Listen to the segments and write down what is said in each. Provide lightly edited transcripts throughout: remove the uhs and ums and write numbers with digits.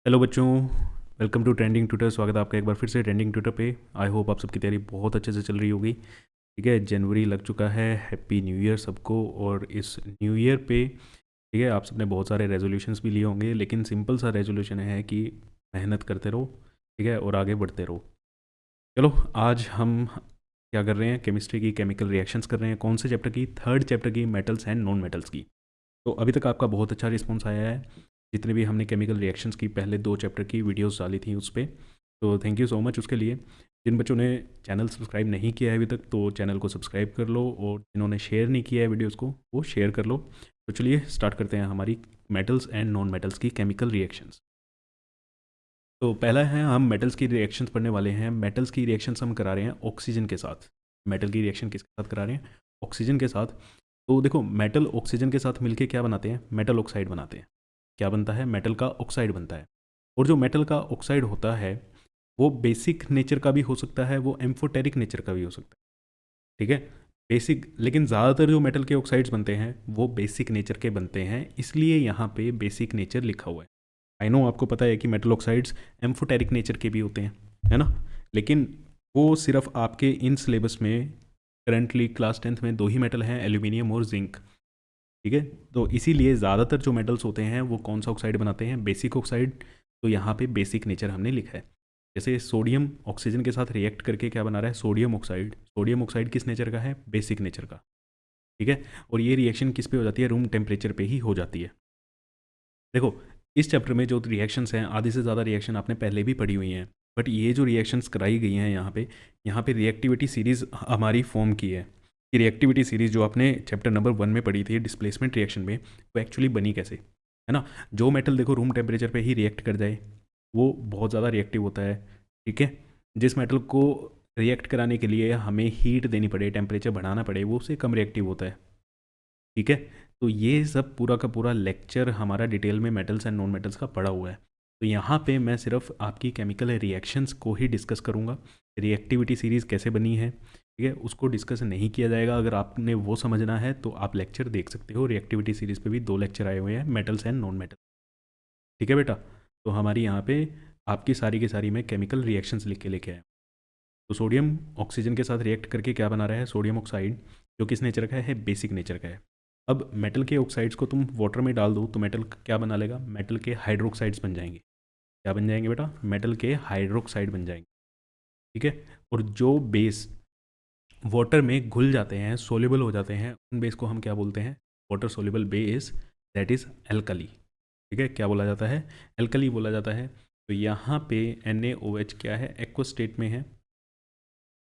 Hello बच्चों, welcome to trending tutor. स्वागत है आपका एक बार फिर से ट्रेंडिंग ट्यूटर पे। आई होप आप सबकी तैयारी बहुत अच्छे से चल रही होगी। ठीक है, जनवरी लग चुका है। हैप्पी न्यू ईयर सबको। और इस न्यू ईयर पे ठीक है, आप सबने बहुत सारे रेजोल्यूशंस भी लिए होंगे, लेकिन सिंपल सा रेजोल्यूशन है कि मेहनत करते रहो, ठीक है, और आगे बढ़ते रहो। चलो, आज हम क्या कर रहे हैं, केमिस्ट्री की केमिकल रिएक्शंस कर रहे हैं। कौन से चैप्टर की? थर्ड चैप्टर की, मेटल्स एंड नॉन मेटल्स की। तो अभी तक आपका बहुत अच्छा रिस्पॉन्स आया है, जितने भी हमने केमिकल रिएक्शंस की पहले 2 चैप्टर की वीडियोस डाली थी उस पर। तो थैंक यू सो मच उसके लिए। जिन बच्चों ने चैनल सब्सक्राइब नहीं किया है अभी तक, तो चैनल को सब्सक्राइब कर लो, और जिन्होंने शेयर नहीं किया है वीडियोस को, वो शेयर कर लो। तो चलिए स्टार्ट करते हैं हमारी मेटल्स एंड नॉन मेटल्स की केमिकल रिएक्शंस। तो पहला है, हम मेटल्स की रिएक्शंस पढ़ने वाले हैं। मेटल्स की रिएक्शंस हम करा रहे हैं ऑक्सीजन के साथ। मेटल की रिएक्शन किसके साथ करा रहे हैं? ऑक्सीजन के साथ। तो देखो, मेटल ऑक्सीजन के साथ मिलके क्या बनाते हैं? मेटल ऑक्साइड बनाते हैं। क्या बनता है? मेटल का ऑक्साइड बनता है। और जो मेटल का ऑक्साइड होता है, वो बेसिक नेचर का भी हो सकता है, वो एम्फोटेरिक नेचर का भी हो सकता है। ठीक है, बेसिक, लेकिन ज़्यादातर जो मेटल के ऑक्साइड्स बनते हैं वो बेसिक नेचर के बनते हैं, इसलिए यहाँ पे बेसिक नेचर लिखा हुआ है। आई नो आपको पता है कि मेटल ऑक्साइड्स एम्फोटेरिक नेचर के भी होते हैं, है ना। लेकिन वो सिर्फ आपके इन सिलेबस में करंटली क्लास 10th में 2 ही मेटल हैं, एल्यूमिनियम और जिंक। ठीक है, तो इसीलिए ज़्यादातर जो मेटल्स होते हैं वो कौन सा ऑक्साइड बनाते हैं? Basic oxide. तो यहाँ पे बेसिक नेचर हमने लिखा है। जैसे सोडियम ऑक्सीजन के साथ रिएक्ट करके क्या बना रहा है? Sodium oxide. सोडियम ऑक्साइड किस नेचर का है? बेसिक नेचर का। ठीक है, और ये रिएक्शन किस पे हो जाती है? रूम टेम्परेचर पे ही हो जाती है। देखो, इस चैप्टर में जो रिएक्शंस हैं, आधे से ज़्यादा रिएक्शन आपने पहले भी पढ़ी हुई हैं, बट ये जो रिएक्शंस कराई गई हैं यहाँ पे रिएक्टिविटी सीरीज़ हमारी फॉर्म की है। कि रिएक्टिविटी सीरीज़ जो आपने चैप्टर नंबर 1 में पढ़ी थी डिस्प्लेसमेंट रिएक्शन में, वो एक्चुअली बनी कैसे, है ना। जो मेटल देखो रूम टेम्परेचर पे ही रिएक्ट कर जाए, वो बहुत ज़्यादा रिएक्टिव होता है। ठीक है, जिस मेटल को रिएक्ट कराने के लिए हमें हीट देनी पड़े, टेम्परेचर बढ़ाना पड़े, वो उससे कम रिएक्टिव होता है। ठीक है, तो ये सब पूरा का पूरा लेक्चर हमारा डिटेल में मेटल्स एंड नॉन मेटल्स का पड़ा हुआ है। तो यहाँ पे मैं सिर्फ आपकी केमिकल रिएक्शंस को ही डिस्कस करूँगा। रिएक्टिविटी सीरीज़ कैसे बनी है, ठीक है, उसको डिस्कस नहीं किया जाएगा। अगर आपने वो समझना है तो आप लेक्चर देख सकते हो। रिएक्टिविटी सीरीज़ पे भी 2 लेक्चर आए हुए हैं, मेटल्स एंड नॉन मेटल। ठीक है बेटा, तो हमारी यहाँ पे आपकी सारी की सारी मैं केमिकल रिएक्शंस लिख के लेके आया। तो सोडियम ऑक्सीजन के साथ रिएक्ट करके क्या बना रहा है? सोडियम ऑक्साइड, जो किस नेचर का है? बेसिक नेचर का है। अब मेटल के ऑक्साइड्स को तुम वाटर में डाल दो तो मेटल क्या बना लेगा? मेटल के हाइड्रोक्साइड्स बन जाएंगे। क्या बन जाएंगे बेटा? मेटल के हाइड्रोक्साइड बन जाएंगे। ठीक है, और जो बेस वाटर में घुल जाते हैं, सोल्यूबल हो जाते हैं, उन बेस को हम क्या बोलते हैं? Water soluble base, that is alkali. ठीक है, क्या बोला जाता है? एल्कली बोला जाता है। तो यहाँ पे NaOH क्या है? एक्व स्टेट में है।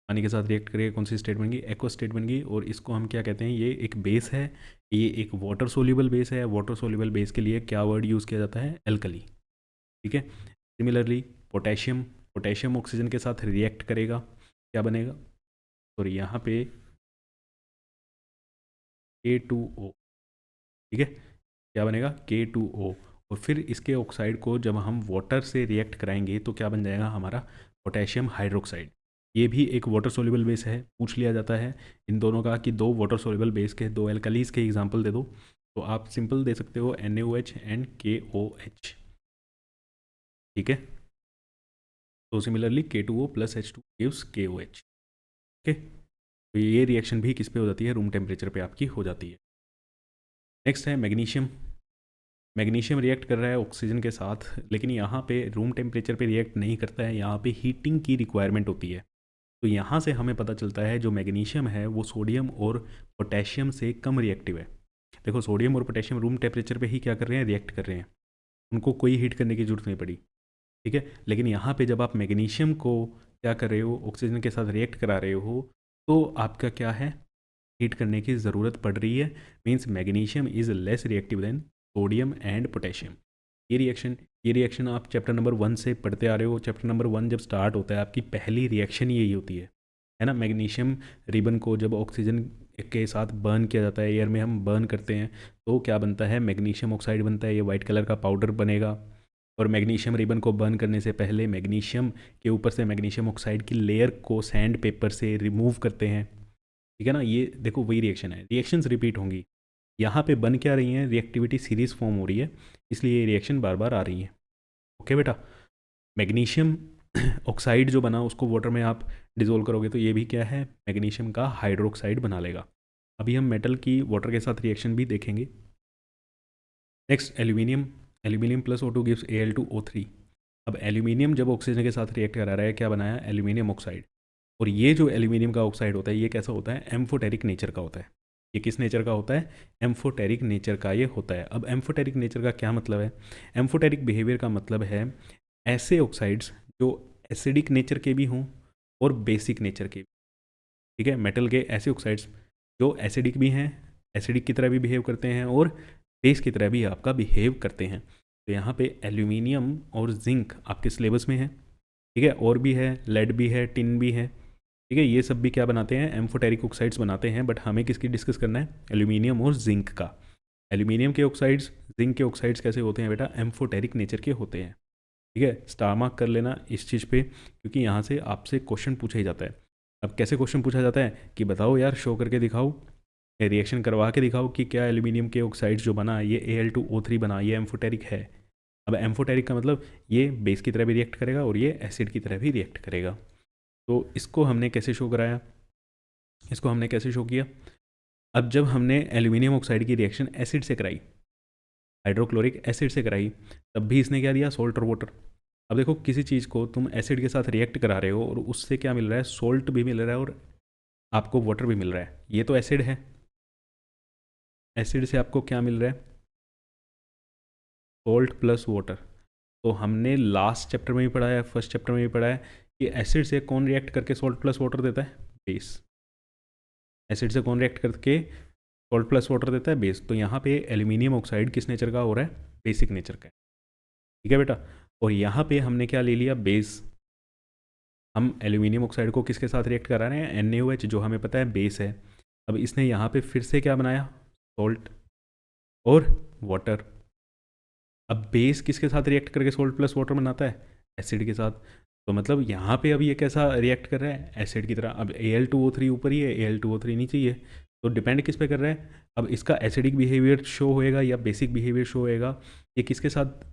पानी के साथ रिएक्ट करेगा, कौन सी स्टेट बन गई? एक्वा स्टेट बन गई। और इसको हम क्या कहते हैं? ये एक बेस है, ये एक वाटर सोल्यूबल बेस है। वाटर सोल्यूबल बेस के लिए क्या वर्ड यूज़ किया जाता है? एल्कली। ठीक है, सिमिलरली पोटेशियम, पोटेशियम ऑक्सीजन के साथ रिएक्ट करेगा, क्या बनेगा? सॉरी, यहाँ पे K2O। ठीक है, क्या बनेगा? K2O। और फिर इसके ऑक्साइड को जब हम वाटर से रिएक्ट कराएंगे तो क्या बन जाएगा हमारा? Potassium hydroxide. ये भी एक वाटर सोल्यूबल बेस है। पूछ लिया जाता है इन दोनों का कि 2 वाटर सोल्यूबल बेस के 2 एल्कलीज के एग्जाम्पल दे दो, तो आप सिंपल दे सकते हो NaOH एंड KOH। ठीक है, तो similarly K2O plus H2 gives KOH। Okay, तो ये रिएक्शन भी किस पे हो जाती है? रूम टेम्परेचर पे आपकी हो जाती है। नेक्स्ट है मैग्नीशियम। मैग्नीशियम रिएक्ट कर रहा है ऑक्सीजन के साथ, लेकिन यहाँ पे रूम टेम्परेचर पे रिएक्ट नहीं करता है, यहाँ पे हीटिंग की रिक्वायरमेंट होती है। तो यहाँ से हमें पता चलता है जो मैग्नीशियम है वो सोडियम और पोटेशियम से कम रिएक्टिव है। देखो, सोडियम और पोटेशियम रूम टेम्परेचर पे ही क्या कर रहे हैं? रिएक्ट कर रहे हैं, उनको कोई हीट करने की जरूरत नहीं पड़ी। ठीक है, लेकिन यहाँ पे जब आप मैग्नीशियम को क्या कर रहे हो? ऑक्सीजन के साथ रिएक्ट करा रहे हो, तो आपका क्या है? हीट करने की ज़रूरत पड़ रही है। Means magnesium is less reactive than sodium and potassium. ये रिएक्शन आप चैप्टर नंबर 1 से पढ़ते आ रहे हो। चैप्टर नंबर 1 जब स्टार्ट होता है, आपकी पहली रिएक्शन यही होती है ना। मैग्नीशियम रिबन को जब ऑक्सीजन के साथ बर्न किया जाता है, एयर में हम बर्न करते हैं, तो क्या बनता है? मैग्नीशियम ऑक्साइड बनता है। ये वाइट कलर का पाउडर बनेगा। और मैग्नीशियम रिबन को बर्न करने से पहले मैग्नीशियम के ऊपर से मैग्नीशियम ऑक्साइड की लेयर को सैंड पेपर से रिमूव करते हैं। ठीक है ना, ये देखो वही रिएक्शन है। रिएक्शंस रिपीट होंगी। यहाँ पे बन क्या रही हैं? रिएक्टिविटी सीरीज फॉर्म हो रही है, इसलिए ये रिएक्शन बार बार आ रही है। ओके बेटा। मैग्नीशियम ऑक्साइड जो बना उसको वाटर में आप डिजोल्व करोगे तो ये भी क्या है, मैग्नीशियम का हाइड्रोक्साइड बना लेगा। अभी हम मेटल की वाटर के साथ रिएक्शन भी देखेंगे। Next aluminium, aluminium plus O2 gives Al2O3। अब एल्यूमिनियम जब ऑक्सीजन के साथ रिएक्ट करा रहा है, क्या बनाया, एल्यूमिनियम ऑक्साइड। और ये जो एल्यूमिनियम का ऑक्साइड होता है ये कैसा होता है, एम्फोटेरिक नेचर का होता है। ये किस नेचर का होता है, एम्फोटेरिक नेचर का ये होता है। अब एम्फोटेरिक नेचर का क्या मतलब है, एम्फोटेरिक बिहेवियर का मतलब है ऐसे ऑक्साइड्स जो एसिडिक नेचर के भी हों और बेसिक नेचर के भी। ठीक है, मेटल के ऐसे ऑक्साइड्स जो एसिडिक भी हैं, एसिडिक की तरह भी बिहेव करते हैं और बेस की तरह भी आपका बिहेव करते हैं। तो यहाँ पे एल्यूमिनियम और जिंक आपके सिलेबस में है। ठीक है, और भी है, लेड भी है, टिन भी है। ठीक है, ये सब भी क्या बनाते हैं, एम्फोटेरिक ऑक्साइड्स बनाते हैं। बट हमें किसकी डिस्कस करना है, एल्यूमिनियम और जिंक का। एल्यूमिनियम के ऑक्साइड्स, जिंक के ऑक्साइड्स कैसे होते हैं बेटा, एम्फोटेरिक नेचर के होते हैं। ठीक है, स्टार मार्क कर लेना इस चीज़ पे, क्योंकि यहाँ से आपसे क्वेश्चन पूछा ही जाता है। अब कैसे क्वेश्चन पूछा जाता है कि बताओ यार, शो करके दिखाओ, रिएक्शन करवा के दिखाओ कि क्या एल्यूमिनियम के ऑक्साइड्स जो बना ये Al2O3 बना, ये एम्फोटेरिक है। अब एम्फोटेरिक का मतलब ये बेस की तरह भी रिएक्ट करेगा और ये एसिड की तरह भी रिएक्ट करेगा। तो इसको हमने कैसे शो कराया, इसको हमने कैसे शो किया। अब जब हमने एल्यूमिनियम ऑक्साइड की रिएक्शन एसिड से कराई, हाइड्रोक्लोरिक एसिड से कराई, तब भी इसने क्या दिया, सोल्ट और वाटर। अब देखो, किसी चीज़ को तुम एसिड के साथ रिएक्ट करा रहे हो और उससे क्या मिल रहा है, सोल्ट भी मिल रहा है और आपको वाटर भी मिल रहा है। ये तो एसिड है, एसिड से आपको क्या मिल रहा है, सोल्ट प्लस वाटर। तो हमने लास्ट चैप्टर में भी पढ़ा है, फर्स्ट चैप्टर में भी पढ़ा है कि एसिड से कौन रिएक्ट करके सोल्ट प्लस वाटर देता है, बेस। एसिड से कौन रिएक्ट करके सोल्ट प्लस वाटर देता है, बेस। तो यहाँ पे एल्यूमिनियम ऑक्साइड किस नेचर का हो रहा है, बेसिक नेचर का है। ठीक है बेटा, और यहाँ पे हमने क्या ले लिया, बेस। हम एल्यूमिनियम ऑक्साइड को किसके साथ रिएक्ट करा रहे हैं, NaOH, जो हमें पता है बेस है। अब इसने यहाँ पे फिर से क्या बनाया, सोल्ट और वाटर। अब बेस किसके साथ रिएक्ट करके सोल्ट प्लस वाटर बनाता है, एसिड के साथ। तो मतलब यहाँ पे अब ये कैसा रिएक्ट कर रहा है, एसिड की तरह। अब Al2O3 ऊपर ही है, Al2O3 नीचे ही है। तो डिपेंड किस पे कर रहा है, अब इसका एसिडिक बिहेवियर शो होएगा या बेसिक बिहेवियर शो होएगा, ये किसके साथ,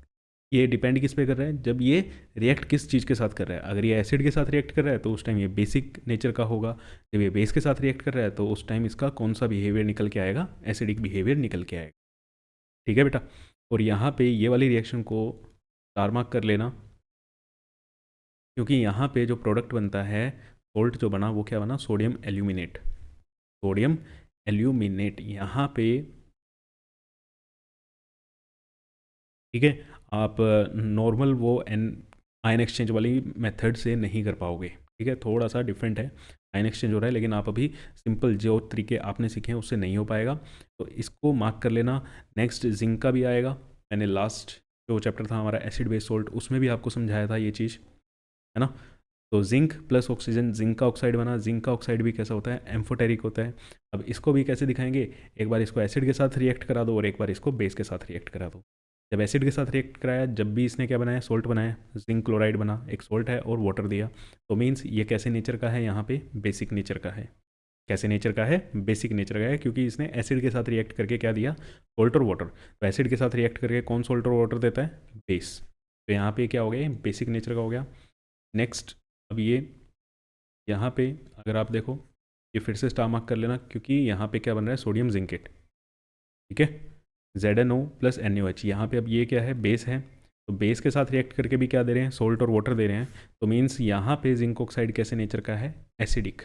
ये डिपेंड किस पे कर रहा है, जब ये रिएक्ट किस चीज़ के साथ कर रहा है। अगर ये एसिड के साथ रिएक्ट कर रहा है तो उस टाइम ये बेसिक नेचर का होगा। जब ये बेस के साथ रिएक्ट कर रहा है तो उस टाइम इसका कौन सा बिहेवियर निकल के आएगा, एसिडिक बिहेवियर निकल के आएगा। ठीक है बेटा, और यहाँ पे ये वाली रिएक्शन को स्टार मार्क कर लेना, क्योंकि यहाँ पे जो प्रोडक्ट बनता है, सोल्ट जो बना वो क्या बना, सोडियम एल्यूमिनेट। सोडियम एल्यूमिनेट यहाँ पे, ठीक है, आप नॉर्मल वो आयन एक्सचेंज वाली मेथड से नहीं कर पाओगे। ठीक है, थोड़ा सा डिफरेंट है, आयन एक्सचेंज हो रहा है, लेकिन आप अभी सिंपल जो तरीके आपने सीखे हैं उससे नहीं हो पाएगा। तो इसको मार्क कर लेना। नेक्स्ट जिंक का भी आएगा। मैंने लास्ट जो चैप्टर था हमारा एसिड बेस सोल्ट, उसमें भी आपको समझाया था ये चीज़, है ना। तो जिंक प्लस ऑक्सीजन, जिंक का ऑक्साइड बना। जिंक का ऑक्साइड भी कैसा होता है, एम्फोटेरिक होता है। अब इसको भी कैसे दिखाएंगे, एक बार इसको एसिड के साथ रिएक्ट करा दो और एक बार इसको बेस के साथ रिएक्ट करा दो। जब एसिड के साथ रिएक्ट कराया, जब भी इसने क्या बनाया, सोल्ट बनाया, जिंक क्लोराइड बना, एक सोल्ट है और वाटर दिया। तो मीन्स ये कैसे नेचर का है, यहाँ पे बेसिक नेचर का है। कैसे नेचर का है, बेसिक नेचर का है, क्योंकि इसने एसिड के साथ रिएक्ट करके क्या दिया, सोल्ट और वाटर। तो एसिड के साथ रिएक्ट करके कौन सोल्ट और वाटर देता है, बेस। तो यहाँ पे क्या हो गया, बेसिक नेचर का हो गया। नेक्स्ट, अब ये यहाँ पे अगर आप देखो, ये फिर से स्टार मार्क कर लेना, क्योंकि यहाँ पे क्या बन रहा है, सोडियम जिंकेट। ठीक है, ZnO प्लस NaOH। यहाँ पे अब ये क्या है, बेस है। तो बेस के साथ रिएक्ट करके भी क्या दे रहे हैं, सोल्ट और वाटर दे रहे हैं। तो मीन्स यहाँ पे जिंक ऑक्साइड कैसे नेचर का है, एसिडिक।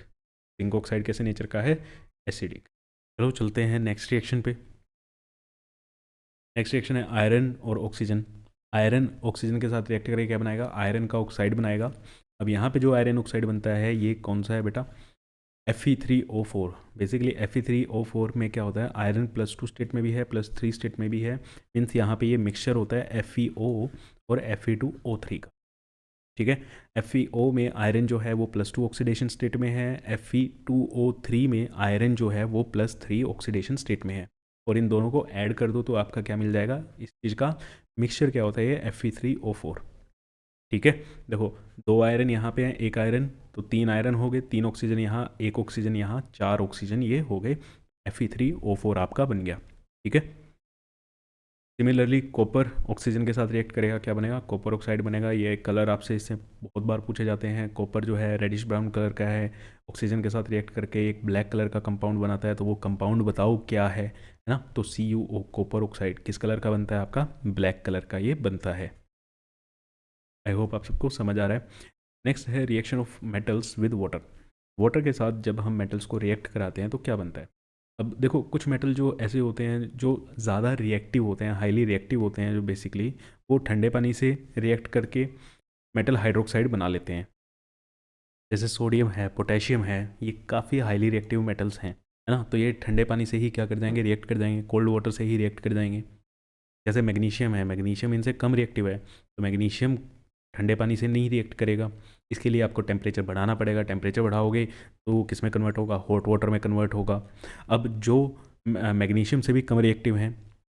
जिंक ऑक्साइड कैसे नेचर का है, एसिडिक। चलो चलते हैं नेक्स्ट रिएक्शन पे। नेक्स्ट रिएक्शन है आयरन और ऑक्सीजन। आयरन ऑक्सीजन के साथ रिएक्ट करके क्या बनाएगा, आयरन का ऑक्साइड बनाएगा। अब यहाँ पे जो आयरन ऑक्साइड बनता है ये कौन सा है बेटा, Fe3O4। बेसिकली Fe3O4 में क्या होता है, आयरन +2 स्टेट में भी है, +3 स्टेट में भी है। मीन्स यहाँ पे ये मिक्सचर होता है FeO और Fe2O3 का। ठीक है, FeO में आयरन जो है वो +2 ऑक्सीडेशन स्टेट में है, Fe2O3 में आयरन जो है वो +3 ऑक्सीडेशन स्टेट में है। और इन दोनों को ऐड कर दो तो आपका क्या मिल जाएगा, इस चीज़ का मिक्सचर क्या होता है, ये Fe3O4। ठीक है, देखो 2 आयरन यहाँ पे हैं, 1 आयरन, तो 3 आयरन हो गए, 3 ऑक्सीजन यहाँ, 1 ऑक्सीजन यहाँ, 4 ऑक्सीजन ये हो गए, Fe3O4 आपका बन गया। ठीक है, सिमिलरली कॉपर ऑक्सीजन के साथ रिएक्ट करेगा, क्या बनेगा, कॉपर ऑक्साइड बनेगा। ये कलर आपसे इससे बहुत बार पूछे जाते हैं। कॉपर जो है रेडिश ब्राउन कलर का है, ऑक्सीजन के साथ रिएक्ट करके एक ब्लैक कलर का कंपाउंड बनाता है, तो वो कंपाउंड बताओ क्या है ना। तो CuO कॉपर ऑक्साइड किस कलर का बनता है, आपका ब्लैक कलर का ये बनता है। आई होप आप सबको समझ आ रहा है। नेक्स्ट है reaction of metals with water. Water के साथ जब हम मेटल्स को रिएक्ट कराते हैं तो क्या बनता है। अब देखो, कुछ मेटल जो ऐसे होते हैं जो ज़्यादा रिएक्टिव होते हैं, हाईली रिएक्टिव होते हैं, जो बेसिकली वो ठंडे पानी से रिएक्ट करके मेटल हाइड्रोक्साइड बना लेते हैं। जैसे सोडियम है, पोटेशियम है, ये काफ़ी हाईली रिएक्टिव मेटल्स हैं, है ना। तो ये ठंडे पानी से ही क्या कर जाएंगे, रिएक्ट कर जाएंगे, कोल्ड वाटर से ही रिएक्ट कर जाएंगे। जैसे मैग्नीशियम है, मैग्नीशियम इनसे कम रिएक्टिव है, तो मैग्नीशियम ठंडे पानी से नहीं रिएक्ट करेगा। इसके लिए आपको टेम्परेचर बढ़ाना पड़ेगा। टेम्परेचर बढ़ाओगे तो वो किस में कन्वर्ट होगा, हॉट वाटर में कन्वर्ट होगा। अब जो मैग्नीशियम से भी कम रिएक्टिव हैं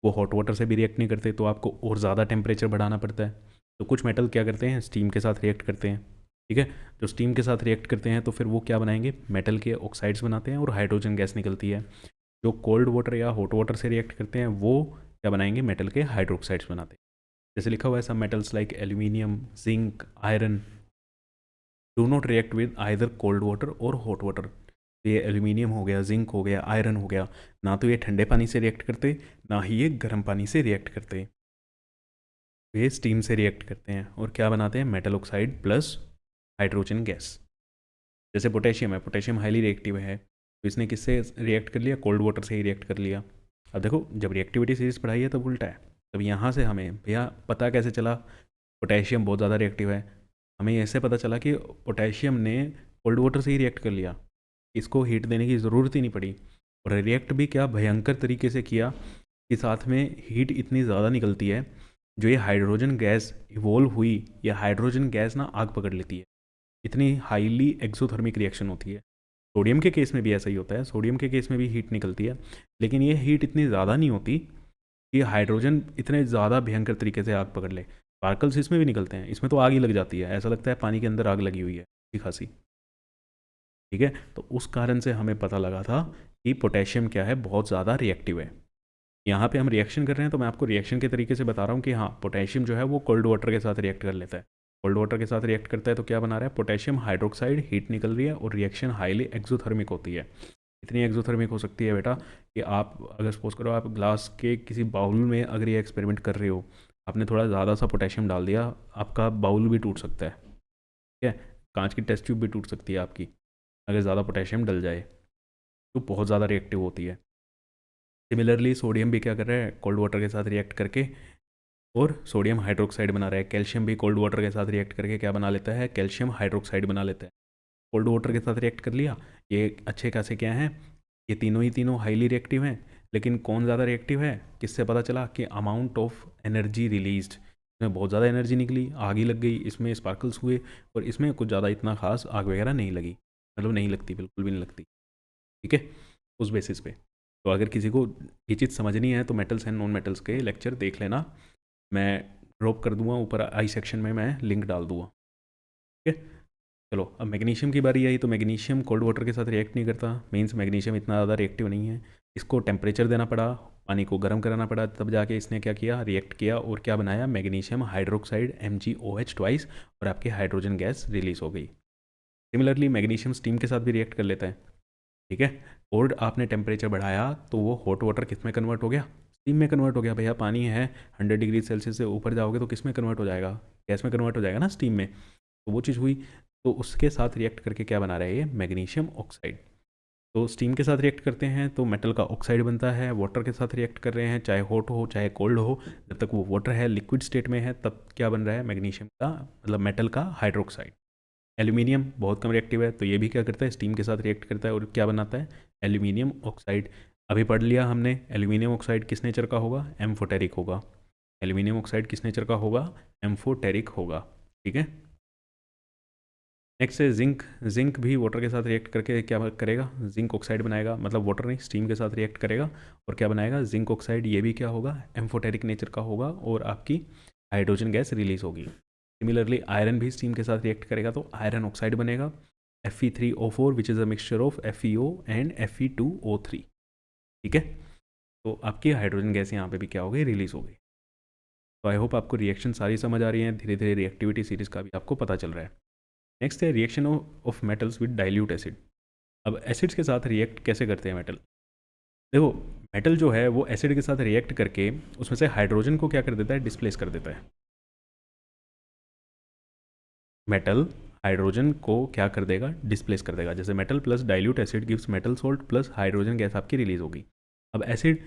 वो हॉट वाटर से भी रिएक्ट नहीं करते, तो आपको और ज़्यादा टेम्परेचर बढ़ाना पड़ता है। तो कुछ मेटल क्या करते हैं, स्टीम के साथ रिएक्ट करते हैं। ठीक है, जो स्टीम के साथ रिएक्ट करते हैं तो फिर वो क्या बनाएंगे, मेटल के ऑक्साइड्स बनाते हैं और हाइड्रोजन गैस निकलती है। जो कोल्ड वाटर या हॉट वाटर से रिएक्ट करते हैं वो क्या बनाएंगे, मेटल के हाइड्रोक्साइड्स बनाते हैं। जैसे लिखा हुआ है, सब metals like aluminium, zinc, iron do not react with either cold water और हॉट वाटर। ये एल्यूमिनियम हो गया, जिंक हो गया, आयरन हो गया, ना तो ये ठंडे पानी से रिएक्ट करते, ना ही ये गर्म पानी से रिएक्ट करते। ये स्टीम से रिएक्ट करते हैं और क्या बनाते हैं, metal oxide plus hydrogen gas. जैसे पोटेशियम है, पोटेशियम हाईली रिएक्टिव है, तो इसने किससे रिएक्ट कर लिया, कोल्ड वाटर से ही रिएक्ट कर लिया। अब देखो, जब रिएक्टिविटी सीरीज पढ़ाई है तब उल्टा है। तब यहाँ से हमें भैया पता कैसे चला पोटेशियम बहुत ज़्यादा रिएक्टिव है, हमें ऐसे पता चला कि पोटेशियम ने कोल्ड वाटर से ही रिएक्ट कर लिया, इसको हीट देने की ज़रूरत ही नहीं पड़ी। और रिएक्ट भी क्या भयंकर तरीके से किया कि साथ में हीट इतनी ज़्यादा निकलती है, जो ये हाइड्रोजन गैस इवोल्व हुई, या हाइड्रोजन गैस ना आग पकड़ लेती है। इतनी हाईली एक्सोथर्मिक रिएक्शन होती है। सोडियम के केस में भी ऐसा ही होता है, सोडियम के केस में भी हीट निकलती है, लेकिन ये हीट इतनी ज़्यादा नहीं होती कि हाइड्रोजन इतने ज़्यादा भयंकर तरीके से आग पकड़ ले। स्पार्कल्स इसमें भी निकलते हैं, इसमें तो आग ही लग जाती है, ऐसा लगता है पानी के अंदर आग लगी हुई है अच्छी खासी। ठीक है, तो उस कारण से हमें पता लगा था कि पोटेशियम क्या है, बहुत ज़्यादा रिएक्टिव है। यहाँ पे हम रिएक्शन कर रहे हैं तो मैं आपको रिएक्शन के तरीके से बता रहा हूँ कि हाँ, पोटेशियम जो है वो कोल्ड वाटर के साथ रिएक्ट कर लेता है। कोल्ड वाटर के साथ रिएक्ट करता है तो क्या बना रहा है, पोटेशियम हाइड्रोक्साइड, हीट निकल रही है और रिएक्शन हाईली एक्सोथर्मिक होती है। इतनी एक्सोथर्मिक हो सकती है बेटा कि आप अगर सपोज करो आप ग्लास के किसी बाउल में अगर ये एक्सपेरिमेंट कर रहे हो, आपने थोड़ा ज़्यादा सा पोटेशियम डाल दिया, आपका बाउल भी टूट सकता है। ठीक है, कांच की टेस्ट ट्यूब भी टूट सकती है आपकी, अगर ज़्यादा पोटेशियम डल जाए, तो बहुत ज़्यादा रिएक्टिव होती है। सिमिलरली सोडियम भी क्या कर रहा है, कोल्ड वाटर के साथ रिएक्ट करके और सोडियम हाइड्रोक्साइड बना रहा है। कैल्शियम भी कोल्ड वाटर के साथ रिएक्ट करके क्या बना लेता है, कैल्शियम हाइड्रोक्साइड बना लेता है। कोल्ड वाटर के साथ रिएक्ट कर लिया, ये अच्छे खासे क्या हैं, ये तीनों ही तीनों हाईली रिएक्टिव हैं। लेकिन कौन ज़्यादा रिएक्टिव है, किससे पता चला कि अमाउंट ऑफ एनर्जी रिलीज्ड, इसमें बहुत ज़्यादा एनर्जी निकली, आग ही लग गई, इसमें स्पार्कल्स हुए, और इसमें कुछ ज़्यादा इतना खास आग वगैरह नहीं लगी, मतलब नहीं लगती, बिल्कुल भी नहीं लगती। ठीक है, उस बेसिस पे। तो अगर किसी को ये चीज़ समझनी है तो मेटल्स एंड नॉन मेटल्स के लेक्चर देख लेना, मैं ड्रॉप कर दूंगा ऊपर आई सेक्शन में, मैं लिंक डाल दूंगा। ठीक है, चलो अब मैग्नीशियम की बारी आई। तो मैग्नीशियम कोल्ड वाटर के साथ रिएक्ट नहीं करता, मीन्स मैग्नीशियम इतना ज़्यादा रिएक्टिव नहीं है। इसको टेम्परेचर देना पड़ा, पानी को गर्म कराना पड़ा, तब जाके इसने क्या किया, रिएक्ट किया और क्या बनाया, मैग्नीशियम हाइड्रोक्साइड MgOH ट्वाइस, और आपकी हाइड्रोजन गैस रिलीज हो गई। सिमिलरली मैग्नीशियम स्टीम के साथ भी रिएक्ट कर लेता है। ठीक है, और आपने टेम्परेचर बढ़ाया तो वो हॉट वाटर किस में कन्वर्ट हो गया, स्टीम में कन्वर्ट हो गया। भैया पानी है 100 डिग्री सेल्सियस से ऊपर जाओगे तो किस में कन्वर्ट हो जाएगा, गैस में कन्वर्ट हो जाएगा ना, स्टीम में। तो वो चीज़ हुई, तो उसके साथ रिएक्ट करके क्या बना रहा है ये, मैग्नीशियम ऑक्साइड। तो स्टीम के साथ रिएक्ट करते हैं तो मेटल का ऑक्साइड बनता है, वाटर के साथ रिएक्ट कर रहे हैं, चाहे हॉट हो चाहे कोल्ड हो, जब तक वो वाटर है, लिक्विड स्टेट में है, तब क्या बन रहा है, मैग्नीशियम का मतलब मेटल का हाइड्रोक्साइड। एल्यूमिनियम बहुत कम रिएक्टिव है, तो ये भी क्या करता है, स्टीम के साथ रिएक्ट करता है और क्या बनाता है, एल्यूमिनियम ऑक्साइड। अभी पढ़ लिया हमने, एल्यूमिनियम ऑक्साइड किस नेचर का होगा, एम्फोटेरिक होगा। एल्यूमिनियम ऑक्साइड किस नेचर का होगा, एम्फोटेरिक होगा। ठीक है, नेक्स्ट है जिंक। जिंक भी वाटर के साथ रिएक्ट करके क्या करेगा, जिंक ऑक्साइड बनाएगा, मतलब वाटर नहीं, स्टीम के साथ रिएक्ट करेगा और क्या बनाएगा, जिंक ऑक्साइड। ये भी क्या होगा, एम्फोटेरिक नेचर का होगा और आपकी हाइड्रोजन गैस रिलीज होगी। सिमिलरली आयरन भी स्टीम के साथ रिएक्ट करेगा तो आयरन ऑक्साइड बनेगा, Fe3O4 which is a mixture of FeO and Fe2O3। ठीक है, तो आपकी हाइड्रोजन गैस यहाँ पे भी क्या हो गई, रिलीज हो गई। तो आई होप आपको रिएक्शन सारी समझ आ रही हैं, धीरे धीरे रिएक्टिविटी सीरीज़ का भी आपको पता चल रहा है। नेक्स्ट है reaction of metals with dilute acid. अब एसिड्स के साथ रिएक्ट कैसे करते हैं मेटल? देखो, मेटल जो है वो एसिड के साथ रिएक्ट करके उसमें से हाइड्रोजन को क्या कर देता है, डिस्प्लेस कर देता है। मेटल हाइड्रोजन को क्या कर देगा, डिस्प्लेस कर देगा। जैसे metal plus dilute acid gives metal salt plus hydrogen gas आपकी रिलीज होगी। अब एसिड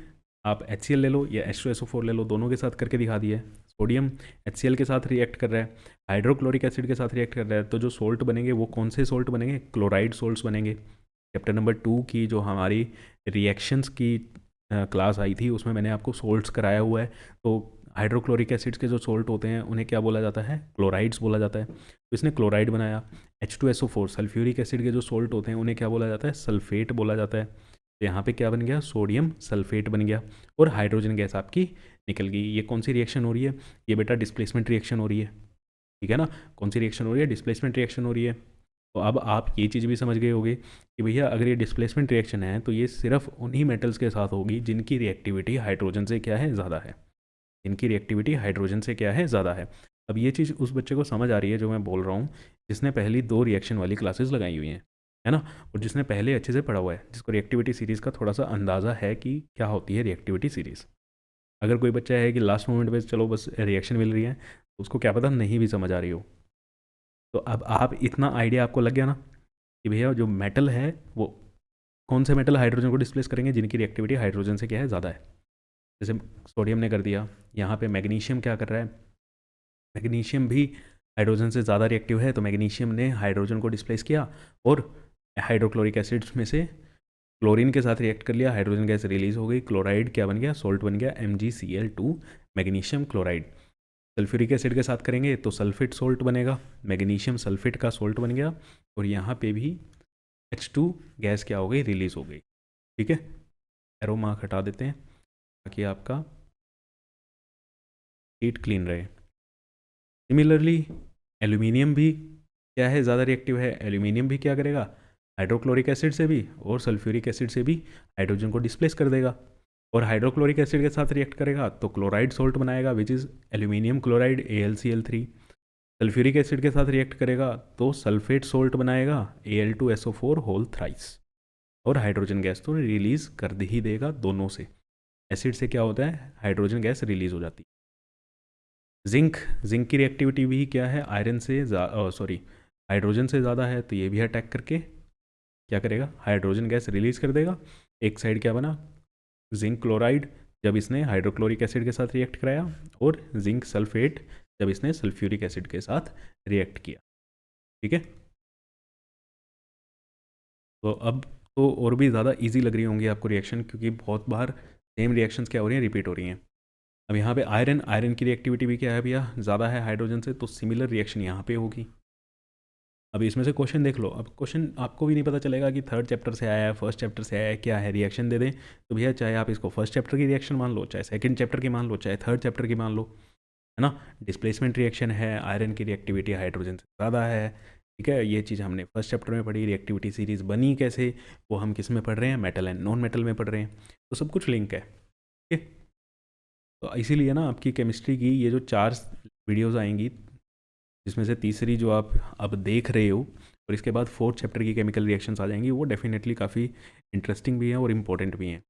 आप HCl ले लो या H2SO4 ले लो, दोनों के साथ करके दिखा दिया है। सोडियम HCl के साथ रिएक्ट कर रहा है, हाइड्रोक्लोरिक एसिड के साथ रिएक्ट कर रहा है, तो जो सोल्ट बनेंगे वो कौन से सोल्ट बनेंगे, क्लोराइड सोल्ट्स बनेंगे। चैप्टर नंबर 2 की जो हमारी रिएक्शंस की क्लास आई थी उसमें मैंने आपको सोल्ट्स कराया हुआ है। तो हाइड्रोक्लोरिक एसिड्स के जो सोल्ट होते हैं उन्हें क्या बोला जाता है, क्लोराइड्स बोला जाता है। तो इसने क्लोराइड बनाया। H2SO4 सल्फ्यूरिक एसिड के जो सोल्ट होते हैं उन्हें क्या बोला जाता है, सल्फेट बोला जाता है। तो यहाँ पे क्या बन गया, सोडियम सल्फेट बन गया और हाइड्रोजन गैस आपकी निकल गई। ये कौन सी रिएक्शन हो रही है, ये बेटा डिस्प्लेसमेंट रिएक्शन हो रही है। ठीक है ना, कौन सी रिएक्शन हो रही है, डिस्प्लेसमेंट रिएक्शन हो रही है। तो अब आप ये चीज़ भी समझ गए होंगे कि भैया अगर ये डिस्प्लेसमेंट रिएक्शन है तो ये सिर्फ उन्हीं मेटल्स के साथ होगी जिनकी रिएक्टिविटी हाइड्रोजन से क्या है, ज़्यादा है। इनकी रिएक्टिविटी हाइड्रोजन से क्या है, ज़्यादा है। अब ये चीज़ उस बच्चे को समझ आ रही है जो मैं बोल रहा हूँ, जिसने पहली 2 रिएक्शन वाली क्लासेस लगाई हुई हैं, है ना, और जिसने पहले अच्छे से पढ़ा हुआ है, जिसको रिएक्टिविटी सीरीज़ का थोड़ा सा अंदाज़ा है कि क्या होती है रिएक्टिविटी सीरीज़। अगर कोई बच्चा है कि लास्ट मोमेंट पे चलो बस रिएक्शन मिल रही है, तो उसको क्या पता नहीं भी समझ आ रही हो। तो अब आप इतना आइडिया आपको लग गया ना कि भैया जो मेटल है वो कौन से मेटल हाइड्रोजन को डिस्प्लेस करेंगे, जिनकी रिएक्टिविटी हाइड्रोजन से क्या है, ज़्यादा है। जैसे सोडियम ने कर दिया, यहाँ पे मैग्नीशियम क्या कर रहा है, मैग्नीशियम भी हाइड्रोजन से ज़्यादा रिएक्टिव है, तो मैग्नीशियम ने हाइड्रोजन को डिस्प्लेस किया और हाइड्रोक्लोरिक एसिड्स में से क्लोरीन के साथ रिएक्ट कर लिया, हाइड्रोजन गैस रिलीज हो गई, क्लोराइड क्या बन गया, सोल्ट बन गया, MgCl2 magnesium chloride. Sulphuric acid के साथ करेंगे तो सल्फेट सोल्ट बनेगा, मैग्नीशियम सल्फेट का सोल्ट बन गया, और यहाँ पे भी H2 गैस क्या हो गई, रिलीज हो गई। ठीक है, एरो मार्क हटा देते हैं ताकि आपका हीट क्लीन रहे। सिमिलरली एल्यूमिनियम भी क्या है, ज़्यादा रिएक्टिव है। एल्यूमिनियम भी क्या करेगा, हाइड्रोक्लोरिक एसिड से भी और सल्फ्यूरिक एसिड से भी हाइड्रोजन को डिस्प्लेस कर देगा, और हाइड्रोक्लोरिक एसिड के साथ रिएक्ट करेगा तो क्लोराइड सोल्ट बनाएगा which is aluminium chloride AlCl3। Sulphuric acid के साथ रिएक्ट करेगा तो सल्फेट सोल्ट बनाएगा Al2SO4 होल थ्राइस, और हाइड्रोजन गैस तो रिलीज़ कर ही देगा दोनों से। एसिड से क्या होता है, हाइड्रोजन गैस रिलीज़ हो जाती है। जिंक की रिएक्टिविटी भी क्या है, आयरन से सॉरी हाइड्रोजन से ज़्यादा है, तो ये भी अटैक करके क्या करेगा, हाइड्रोजन गैस रिलीज़ कर देगा। एक साइड क्या बना, जिंक क्लोराइड जब इसने हाइड्रोक्लोरिक एसिड के साथ रिएक्ट कराया, और जिंक सल्फेट जब इसने सल्फ्यूरिक एसिड के साथ रिएक्ट किया। ठीक है, तो अब तो और भी ज़्यादा इजी लग रही होंगी आपको रिएक्शन, क्योंकि बहुत बार सेम रिएक्शंस क्या हो रही हैं, रिपीट हो रही हैं। अब यहाँ पे आयरन की रिएक्टिविटी भी क्या है भैया, ज़्यादा है हाइड्रोजन से, तो सिमिलर रिएक्शन यहाँ पे होगी। अब इसमें से क्वेश्चन देख लो, अब क्वेश्चन आपको भी नहीं पता चलेगा कि थर्ड चैप्टर से आया है, फर्स्ट चैप्टर से आया है, क्या है, रिएक्शन दे दें तो भैया चाहे आप इसको फर्स्ट चैप्टर की रिएक्शन मान लो, चाहे सेकंड चैप्टर की मान लो, चाहे थर्ड चैप्टर की मान लो, है ना। डिस्प्लेसमेंट रिएक्शन है, आयरन की रिएक्टिविटी हाइड्रोजन से ज़्यादा है। ठीक है, ये चीज़ हमने फर्स्ट चैप्टर में पढ़ी। रिएक्टिविटी सीरीज़ बनी कैसे, वो हम किस में पढ़ रहे हैं, मेटल एंड नॉन मेटल में पढ़ रहे हैं, तो सब कुछ लिंक है। ठीक है, तो इसीलिए ना आपकी केमिस्ट्री की ये जो 4 वीडियोज़ आएंगी, जिसमें से तीसरी जो आप अब देख रहे हो, और इसके बाद फोर्थ चैप्टर की केमिकल रिएक्शंस आ जाएंगी, वो डेफिनेटली काफ़ी इंटरेस्टिंग भी हैं और इम्पोर्टेंट भी हैं।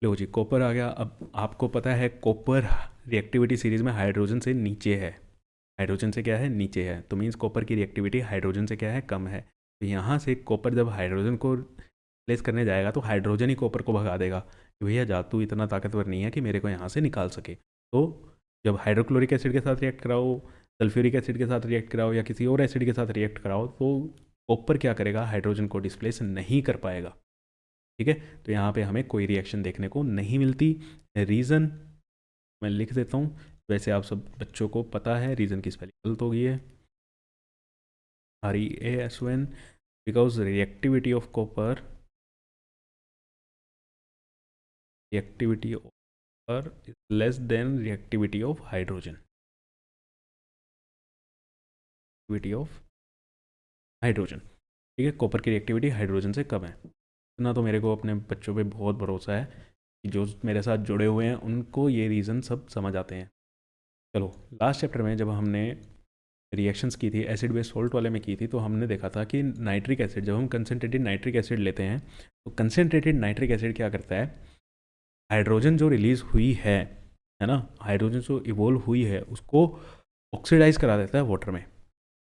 लो जी, कॉपर आ गया। अब आपको पता है कॉपर रिएक्टिविटी सीरीज़ में हाइड्रोजन से नीचे है, हाइड्रोजन से क्या है, नीचे है, तो मीन्स कॉपर की रिएक्टिविटी हाइड्रोजन से क्या है, कम है। तो यहाँ से कॉपर जब हाइड्रोजन को रिप्लेस करने जाएगा तो हाइड्रोजन ही कॉपर को भगा देगा कि भैया जा, तू इतना ताकतवर नहीं है कि मेरे को यहाँ से निकाल सके। तो जब हाइड्रोक्लोरिक एसिड के साथ रिएक्ट कराओ, सल्फ्यूरिक एसिड के साथ रिएक्ट कराओ, या किसी और एसिड के साथ रिएक्ट कराओ, तो कॉपर क्या करेगा, हाइड्रोजन को डिस्प्लेस नहीं कर पाएगा। ठीक है, तो यहाँ पे हमें कोई रिएक्शन देखने को नहीं मिलती। रीज़न मैं लिख देता हूँ, वैसे आप सब बच्चों को पता है रीज़न की स्पेलिंग गलत हो गई है, ReASON, because reactivity of copper, reactivity of copper is less than reactivity of hydrogen, reactivity of hydrogen. ठीक है, कॉपर की रिएक्टिविटी हाइड्रोजन से कम है। इतना तो मेरे को अपने बच्चों पे बहुत भरोसा है कि जो मेरे साथ जुड़े हुए हैं उनको ये रीज़न सब समझ आते हैं। चलो, लास्ट चैप्टर में जब हमने रिएक्शंस की थी एसिड बेस सॉल्ट वाले में की थी, तो हमने देखा था कि नाइट्रिक एसिड, जब हम कंसनट्रेटेड नाइट्रिक एसिड लेते हैं तो कंसनट्रेटेड नाइट्रिक एसिड क्या करता है, हाइड्रोजन जो रिलीज हुई है ना, हाइड्रोजन जो इवोल्व हुई है उसको ऑक्सीडाइज करा देता है वाटर में।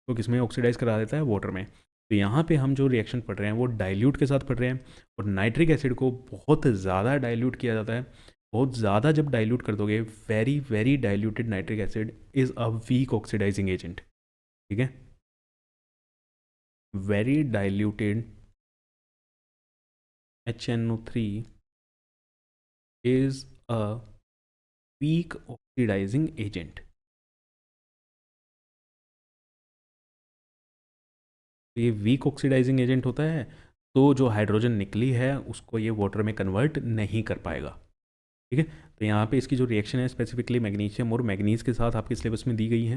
तो किसमें ऑक्सीडाइज करा देता है, वाटर में। तो यहाँ पे हम जो रिएक्शन पढ़ रहे हैं वो डाइल्यूट के साथ पढ़ रहे हैं, और नाइट्रिक एसिड को बहुत ज़्यादा डाइल्यूट किया जाता है। बहुत ज़्यादा जब डाइल्यूट कर दोगे, very very diluted nitric acid is a weak oxidizing agent. ठीक है, very diluted HNO3 is a weak oxidizing agent. तो ये वीक ऑक्सीडाइजिंग एजेंट होता है, तो जो हाइड्रोजन निकली है उसको ये वाटर में कन्वर्ट नहीं कर पाएगा। ठीक है, तो यहाँ पे इसकी जो रिएक्शन है स्पेसिफिकली मैग्नीशियम और मैग्नीज के साथ आपके सिलेबस में दी गई है।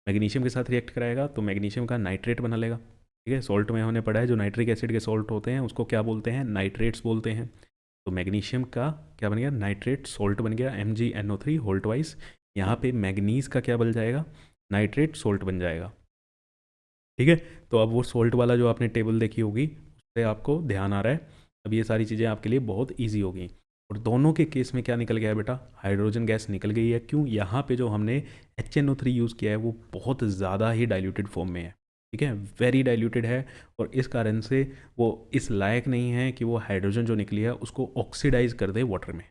मैग्नीशियम के साथ रिएक्ट कराएगा तो मैग्नीशियम का नाइट्रेट बना लेगा। ठीक है, सॉल्ट में हमने पढ़ा है जो नाइट्रिक एसिड के सॉल्ट होते हैं उसको क्या बोलते हैं, नाइट्रेट्स बोलते हैं। तो मैग्नीशियम का क्या बन गया, नाइट्रेट सॉल्ट बन गया MgNO3 होल्ट वाइज। यहाँ पे मैग्नीज का क्या बन जाएगा, नाइट्रेट सॉल्ट बन जाएगा। ठीक है, तो अब वो सॉल्ट वाला जो आपने टेबल देखी होगी उससे आपको ध्यान आ रहा है, अब ये सारी चीज़ें आपके लिए बहुत ईजी होगी। और दोनों के केस में क्या निकल गया है बेटा, हाइड्रोजन गैस निकल गई है। क्यों, यहाँ पे जो हमने HNO3 यूज़ किया है वो बहुत ज़्यादा ही डाइल्यूटेड फॉर्म में है। ठीक है, वेरी डाइल्यूटेड है, और इस कारण से वो इस लायक नहीं है कि वो हाइड्रोजन जो निकली है उसको ऑक्सीडाइज कर दे वाटर में।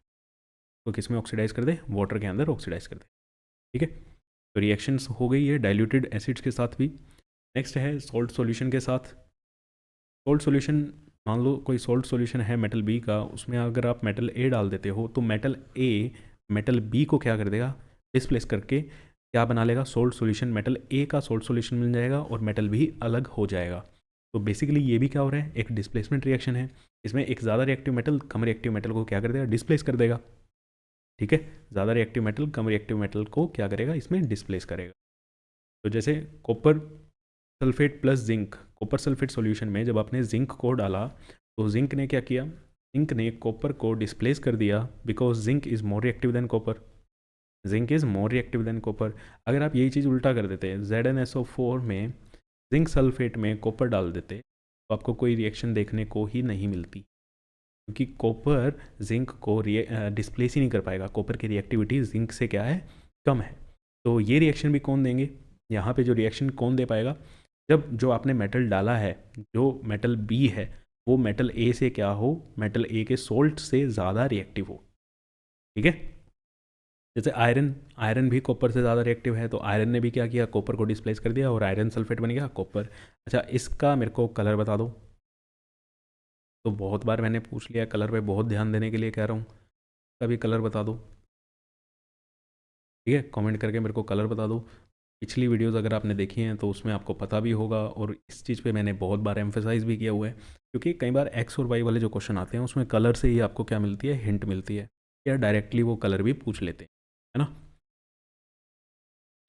तो किस में ऑक्सीडाइज कर दे, वाटर के अंदर ऑक्सीडाइज कर दे। ठीक है, तो रिएक्शंस हो गई है डाइल्यूटेड एसिड्स के साथ भी। नेक्स्ट है सॉल्ट सॉल्यूशन के साथ। सॉल्ट सॉल्यूशन, मान लो कोई सॉल्ट सॉल्यूशन है मेटल बी का, उसमें अगर आप मेटल ए डाल देते हो तो मेटल ए मेटल बी को क्या कर देगा, डिस्प्लेस करके क्या बना लेगा, सॉल्ट सॉल्यूशन। मेटल ए का सॉल्ट सॉल्यूशन मिल जाएगा और मेटल बी अलग हो जाएगा। तो बेसिकली ये भी क्या हो रहा है, एक डिस्प्लेसमेंट रिएक्शन है। इसमें एक ज़्यादा रिएक्टिव मेटल कम रिएक्टिव मेटल को क्या कर देगा, डिस्प्लेस कर देगा। ठीक है, ज़्यादा रिएक्टिव मेटल कम रिएक्टिव मेटल को क्या करेगा, इसमें डिस्प्लेस करेगा। तो जैसे copper sulphate plus zinc, copper sulphate solution में जब आपने जिंक को डाला तो जिंक ने क्या किया, जिंक ने कॉपर को डिस्प्लेस कर दिया, because zinc is more reactive than copper. Zinc is more reactive than copper. अगर आप यही चीज़ उल्टा कर देते हैं, ZnSO4 में जिंक सल्फेट में कॉपर डाल देते तो आपको कोई रिएक्शन देखने को ही नहीं मिलती, क्योंकि कॉपर जिंक को डिस्प्लेस ही नहीं कर पाएगा। कॉपर की रिएक्टिविटी जिंक से क्या है, कम है। तो ये रिएक्शन भी कौन देंगे, यहाँ पे जो रिएक्शन कौन दे पाएगा, जब जो आपने मेटल डाला है, जो मेटल बी है वो मेटल ए से क्या हो, मेटल ए के सोल्ट से ज़्यादा रिएक्टिव हो। ठीक है, जैसे आयरन, आयरन भी कॉपर से ज़्यादा रिएक्टिव है, तो आयरन ने भी क्या किया, कॉपर को डिस्प्लेस कर दिया और आयरन सल्फेट बन गया कॉपर। अच्छा, इसका मेरे को कलर बता दो। तो बहुत बार मैंने पूछ लिया, कलर पे बहुत ध्यान देने के लिए कह रहा हूँ, कभी कलर बता दो। ठीक है, कमेंट करके मेरे को कलर बता दो। पिछली वीडियोस अगर आपने देखी हैं तो उसमें आपको पता भी होगा, और इस चीज़ पे मैंने बहुत बार एम्फेसाइज भी किया हुआ है, क्योंकि कई बार एक्स और वाई वाले जो क्वेश्चन आते हैं उसमें कलर से ही आपको क्या मिलती है, हिंट मिलती है, या डायरेक्टली वो कलर भी पूछ लेते हैं, है ना।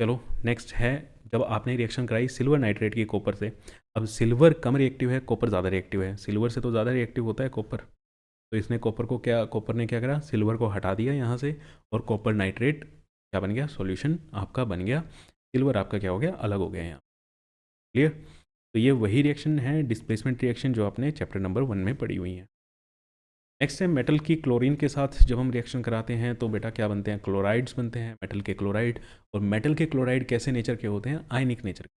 चलो, नेक्स्ट है, जब आपने रिएक्शन कराई सिल्वर नाइट्रेट की कॉपर से। अब सिल्वर कम रिएक्टिव है, कॉपर ज़्यादा रिएक्टिव है, सिल्वर से तो ज़्यादा रिएक्टिव होता है कॉपर। तो इसने कॉपर को क्या, कॉपर ने क्या करा, सिल्वर को हटा दिया यहाँ से, और कॉपर नाइट्रेट क्या बन गया, सॉल्यूशन आपका बन गया। सिल्वर आपका क्या हो गया, अलग हो गया यहाँ। क्लियर। तो ये वही रिएक्शन है, डिस्प्लेसमेंट रिएक्शन, जो आपने चैप्टर नंबर 1 में पढ़ी हुई है। नेक्स्ट है मेटल की क्लोरीन के साथ जब हम रिएक्शन कराते हैं तो बेटा क्या बनते हैं, क्लोराइड्स बनते हैं, मेटल के क्लोराइड। और मेटल के क्लोराइड कैसे नेचर के होते हैं, आयनिक नेचर के।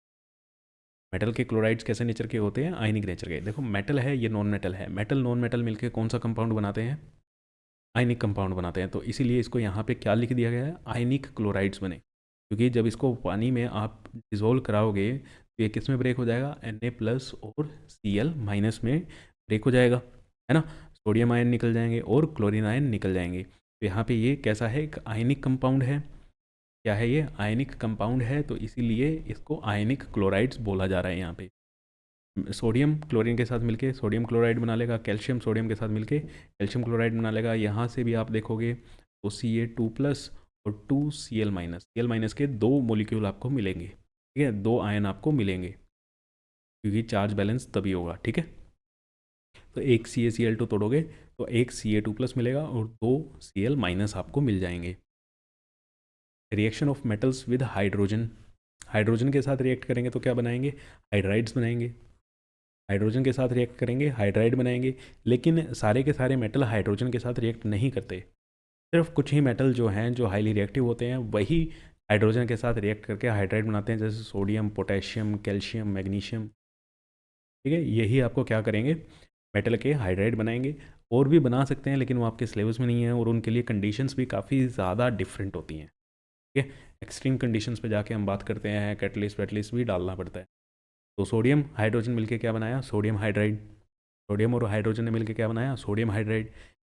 मेटल के क्लोराइड्स कैसे नेचर के होते हैं, आयनिक नेचर के। देखो मेटल है, ये नॉन मेटल है, मेटल नॉन मेटल मिलकर कौन सा कंपाउंड बनाते हैं, आयनिक कंपाउंड बनाते हैं। तो इसीलिए इसको यहाँ पे क्या लिख दिया गया है, आयनिक क्लोराइड्स बने। क्योंकि जब इसको पानी में आप डिज़ोल्व कराओगे तो ये किस में ब्रेक हो जाएगा, Na+ और Cl- में ब्रेक हो जाएगा, है ना। सोडियम आयन निकल जाएंगे और क्लोरीन आयन निकल जाएंगे। तो यहाँ पे ये कैसा है, एक आयनिक कंपाउंड है। क्या है ये, आयनिक कंपाउंड है, तो इसीलिए इसको आयनिक क्लोराइड्स बोला जा रहा है। यहाँ पे सोडियम क्लोरीन के साथ मिलके सोडियम क्लोराइड बना लेगा, कैल्शियम सोडियम के साथ मिलके कैल्शियम क्लोराइड बना लेगा। यहाँ से भी आप देखोगे तो Ca2+ और 2Cl-, के 2 मॉलिक्यूल आपको मिलेंगे। ठीक है, 2 आयन आपको मिलेंगे, क्योंकि चार्ज बैलेंस तभी होगा। ठीक है, तो एक CaCl2 तोड़ोगे तो एक Ca2+ मिलेगा और 2 Cl- आपको मिल जाएंगे। Reaction of metals with hydrogen, hydrogen के साथ रिएक्ट करेंगे तो क्या बनाएंगे, हाइड्राइड्स बनाएंगे। हाइड्रोजन के साथ रिएक्ट करेंगे, हाइड्राइड बनाएंगे। लेकिन सारे के सारे मेटल हाइड्रोजन के साथ रिएक्ट नहीं करते, सिर्फ कुछ ही मेटल जो हैं जो हाईली रिएक्टिव होते हैं वही हाइड्रोजन के साथ रिएक्ट करके हाइड्राइड बनाते हैं, जैसे सोडियम, पोटेशियम, कैल्शियम, मैग्नीशियम। ठीक है, यही आपको क्या करेंगे, मेटल के हाइड्राइड बनाएंगे। और भी बना सकते हैं लेकिन वो आपके सिलेबस में नहीं है और उनके लिए कंडीशंस भी काफ़ी ज़्यादा डिफरेंट होती हैं। ठीक है, एक्सट्रीम कंडीशंस पे जाके हम बात करते हैं, कैटलिस्ट वेटलिस्ट भी डालना पड़ता है। तो सोडियम हाइड्रोजन मिलके क्या बनाया, सोडियम हाइड्राइड। सोडियम और हाइड्रोजन ने मिलकर क्या बनाया, सोडियम हाइड्राइड।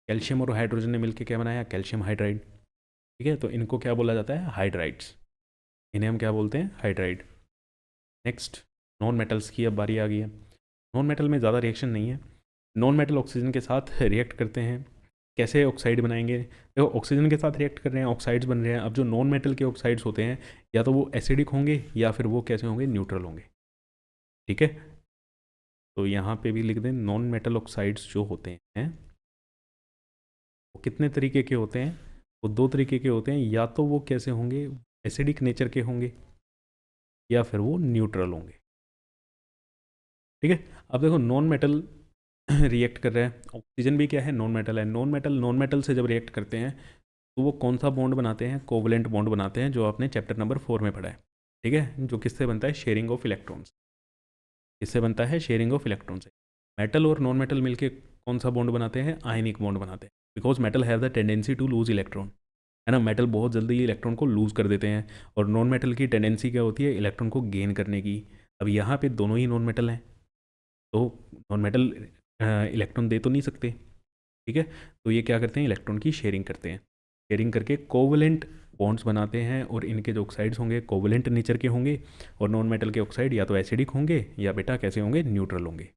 कैल्शियम और हाइड्रोजन ने मिलकर क्या बनाया, कैल्शियम हाइड्राइड। ठीक है, तो इनको क्या बोला जाता है, हाइड्राइड्स। इन्हें हम क्या बोलते हैं, हाइड्राइड। नेक्स्ट, नॉन मेटल्स की अब बारी आ गई है। नॉन मेटल में ज़्यादा रिएक्शन नहीं है। नॉन मेटल ऑक्सीजन के साथ रिएक्ट करते हैं। कैसे ऑक्साइड बनाएंगे, देखो ऑक्सीजन के साथ रिएक्ट कर रहे हैं, ऑक्साइड्स बन रहे हैं। अब जो नॉन मेटल के ऑक्साइड्स होते हैं या तो वो एसिडिक होंगे या फिर वो कैसे होंगे, न्यूट्रल होंगे। ठीक है, तो यहाँ पे भी लिख दें, नॉन मेटल ऑक्साइड्स जो होते हैं वो कितने तरीके के होते हैं, वो दो तरीके के होते हैं। या तो वो कैसे होंगे, एसिडिक नेचर के होंगे या फिर वो न्यूट्रल होंगे। ठीक है, अब देखो नॉन मेटल रिएक्ट कर रहा है, ऑक्सीजन भी क्या है, नॉन मेटल है। नॉन मेटल से जब रिएक्ट करते हैं तो वो कौन सा बॉन्ड बनाते हैं, कोवलेंट बॉन्ड बनाते हैं, जो आपने चैप्टर नंबर 4 में पढ़ा है। ठीक है, जो किससे बनता है, शेयरिंग ऑफ इलेक्ट्रॉन्स। किससे बनता है, शेयरिंग ऑफ इलेक्ट्रॉन से। मेटल और नॉन मेटल मिलके कौन सा बॉन्ड बनाते हैं, आयनिक बॉन्ड बनाते हैं। Because metal have the tendency to lose electron, है ना। मेटल बहुत जल्दी इलेक्ट्रॉन को लूज कर देते हैं और नॉन मेटल की टेंडेंसी क्या होती है, इलेक्ट्रॉन को गेन करने की। अब यहाँ पे दोनों ही नॉन मेटल हैं तो नॉन मेटल इलेक्ट्रॉन दे तो नहीं सकते। ठीक है, तो ये क्या करते हैं, इलेक्ट्रॉन की शेयरिंग करते हैं। शेयरिंग करके कोवलेंट बॉन्ड्स बनाते हैं और इनके जो ऑक्साइड्स होंगे कोवलेंट नेचर के होंगे। और नॉन मेटल के ऑक्साइड या तो एसिडिक होंगे या बेटा कैसे होंगे, न्यूट्रल होंगे।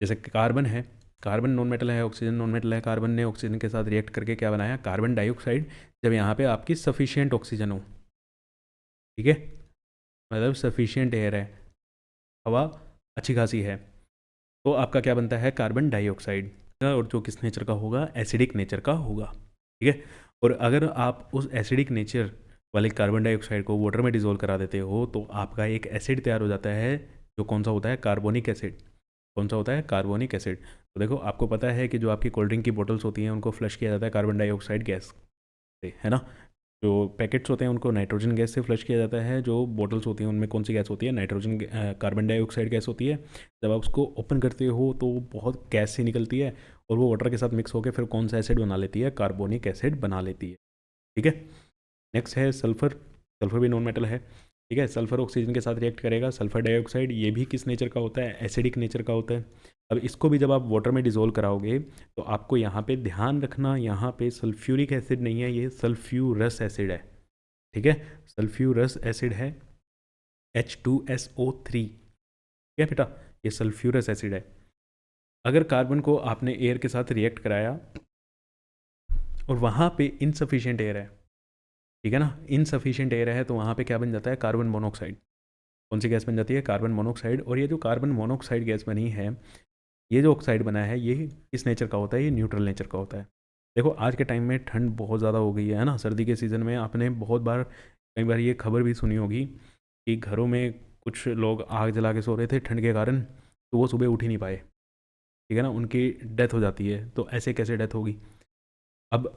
जैसे कार्बन है, कार्बन नॉन मेटल है, ऑक्सीजन नॉन मेटल है। कार्बन ने ऑक्सीजन के साथ रिएक्ट करके क्या बनाया, कार्बन डाइऑक्साइड। जब यहाँ पे आपकी सफिशियंट ऑक्सीजन हो, ठीक है, मतलब सफिशियंट एयर है, हवा अच्छी खासी है, तो आपका क्या बनता है, कार्बन डाइऑक्साइड। और जो किस नेचर का होगा, एसिडिक नेचर का होगा। ठीक है, और अगर आप उस एसिडिक नेचर वाले कार्बन डाइऑक्साइड को वाटर में डिजोल्व करा देते हो तो आपका एक एसिड तैयार हो जाता है, जो कौन सा होता है, कार्बोनिक एसिड। कौन सा होता है, कार्बोनिक एसिड। तो देखो आपको पता है कि जो आपकी कोल्ड ड्रिंक की बोटल्स होती हैं उनको फ्लश किया जाता है कार्बन डाइऑक्साइड गैस से, है ना। जो पैकेट्स होते हैं उनको नाइट्रोजन गैस से फ्लश किया जाता है। जो बॉटल्स होती हैं उनमें कौन सी गैस होती है, नाइट्रोजन कार्बन डाइऑक्साइड गैस होती है। जब आप उसको ओपन करते हो तो वो बहुत गैस से निकलती है और वो वाटर के साथ मिक्स होकर फिर कौन सा एसिड बना लेती है, कार्बोनिक एसिड बना लेती है। ठीक है, नेक्स्ट है सल्फर। सल्फर भी नॉन मेटल है। ठीक है, सल्फर ऑक्सीजन के साथ रिएक्ट करेगा। सल्फर डाइऑक्साइड ये भी किस नेचर का होता है, एसिडिक नेचर का होता है। अब इसको भी जब आप वाटर में डिजोल्व कराओगे तो आपको यहाँ पे ध्यान रखना, यहाँ पे सल्फ्यूरिक एसिड नहीं है, ये सल्फ्यूरस एसिड है। ठीक है, सल्फ्यूरस एसिड है, H2SO3। ठीक है बेटा, ये सल्फ्यूरस एसिड है। अगर कार्बन को आपने एयर के साथ रिएक्ट कराया और वहाँ पे इनसफिशियंट एयर है, ठीक है ना, इनसफिशियंट एयर है, तो वहाँ पे क्या बन जाता है, कार्बन मोनोऑक्साइड। कौन सी गैस बन जाती है, कार्बन मोनोऑक्साइड। और ये जो कार्बन मोनोऑक्साइड गैस बनी है, ये जो ऑक्साइड बना है, ये किस नेचर का होता है, ये न्यूट्रल नेचर का होता है। देखो आज के टाइम में ठंड बहुत ज़्यादा हो गई है ना, सर्दी के सीज़न में आपने बहुत बार, कई बार ये खबर भी सुनी होगी कि घरों में कुछ लोग आग जला के सो रहे थे ठंड के कारण, तो वो सुबह उठ ही नहीं पाए। ठीक है ना, उनकी डेथ हो जाती है। तो ऐसे कैसे डेथ होगी। अब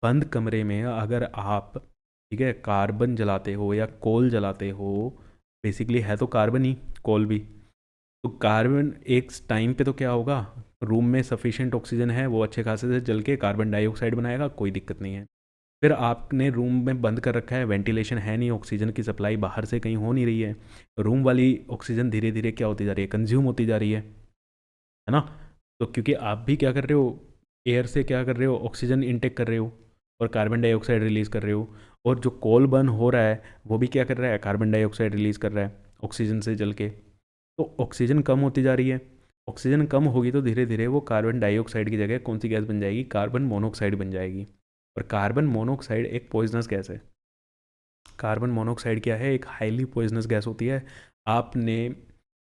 बंद कमरे में अगर आप, ठीक है, कार्बन जलाते हो या कोल जलाते हो, बेसिकली है तो कार्बन ही, कोल भी। तो कार्बन एक टाइम पे तो क्या होगा, रूम में सफिशिएंट ऑक्सीजन है, वो अच्छे खासे से जल के कार्बन डाइऑक्साइड बनाएगा, कोई दिक्कत नहीं है। फिर आपने रूम में बंद कर रखा है, वेंटिलेशन है नहीं, ऑक्सीजन की सप्लाई बाहर से कहीं हो नहीं रही है, रूम वाली ऑक्सीजन धीरे धीरे क्या होती जा रही है, कंज्यूम होती जा रही है ना। तो क्योंकि आप भी क्या कर रहे हो, एयर से क्या कर रहे हो, ऑक्सीजन इनटेक कर रहे हो और कार्बन डाइऑक्साइड रिलीज़ कर रहे हो। और जो कोल बर्न हो रहा है वो भी क्या कर रहा है, कार्बन डाइऑक्साइड रिलीज़ कर रहा है ऑक्सीजन से जल के। तो ऑक्सीजन कम होती जा रही है। ऑक्सीजन कम होगी तो धीरे धीरे वो कार्बन डाइऑक्साइड की जगह कौन सी गैस बन जाएगी, कार्बन मोनोऑक्साइड बन जाएगी। और कार्बन मोनोऑक्साइड एक पॉइजनस गैस है। कार्बन मोनोऑक्साइड क्या है, एक हाईली पॉइजनस गैस होती है। आपने